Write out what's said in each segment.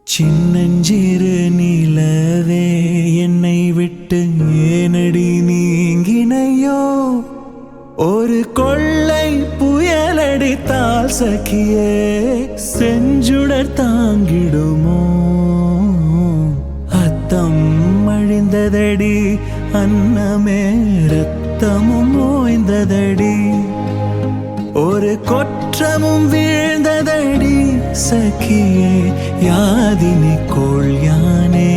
சின்னஞ்சிறு நிலவே என்னை விட்டு ஏனடி நீங்கினையோ ஒரு கொள்ளை புயலடித்தால் சகியே செஞ்சுடர் தாங்கிடுமோ அத்தம் அழிந்ததடி அன்னமே ரத்தமும் ஓய்ந்ததடி ஒரு கொற்றமும் வீழ்ந்ததடி சகியே யாதினி கோள் யானே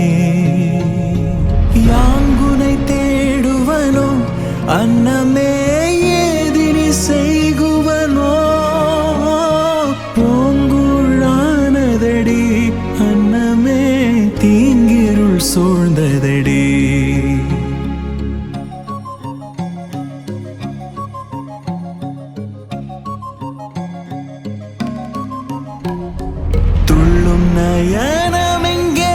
யாங்குனை தேடுவனோ அன்னமே ஏதினி செய்குவனோ பூங்குழானதடி அன்னமே தீங்கிருள் சூழ்ந்ததடி துள்ளும் நயனம் எங்கே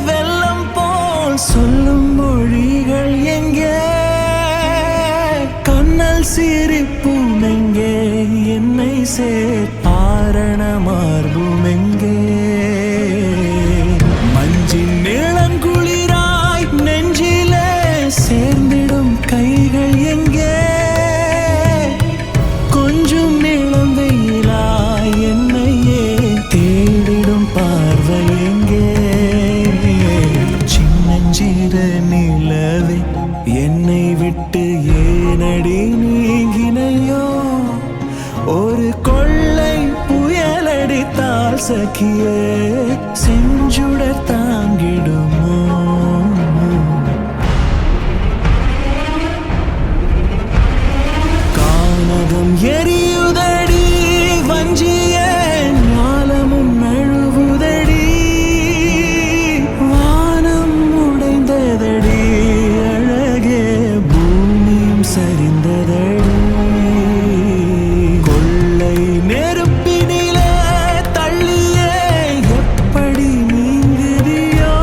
வெள்ளம் போல் சொல்லும் மொழிகள் எங்கே கண்ணல் சிரிப்பும் எங்கே என்னை ஆரண மார்பும் எங்கே மஞ்சின் நிலங்குளிராய் நெஞ்சிலே சேர்ந்திடும் கைகள் எங்கே கொஞ்சம் நிலம் வெயிலாய் என்னையே தேடிடும் பார்வை எங்கே சின்னஞ்சிறு நிலவே என்னை விட்டு ஏனடி நீங்கினையோ ஒரு கொள்ளை புயலடித்தால் சகியே செஞ்சுடர் தாங்கிடுமோ கானகம் எரியுதடி வஞ்சிய ஞாலமும் நழுவுதடி வானம் உடைந்ததடி அழகே பூமியும் சரிந்ததடி கொள்ளை நெருப்பினிலே தள்ளியே எப்படி நீங்குதியோ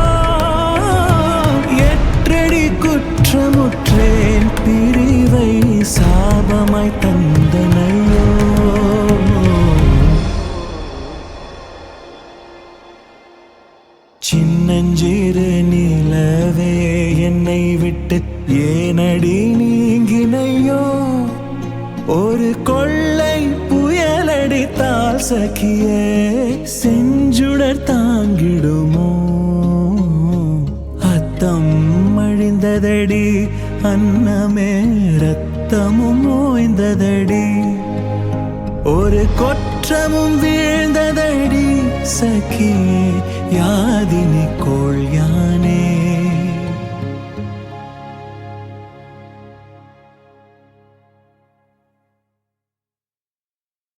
எற்றடி குற்றமுற்றேன் பிரிவை சாபமாய் தந்தனையோ சின்னஞ்சிறு நிலவே என்னை விட்டு ஏனடி நீங்கினையோ ஒரு கொள்ளை புயலடித்தால் சகியே செஞ்சுடர் தாங்கிடுமோ அத்தம் அழிந்ததடி அன்னமே ரத்தமும் ஓய்ந்ததடி ஒரு கொற்றமும் வீழ்ந்ததடி சகியே யாதினி கோள் யானே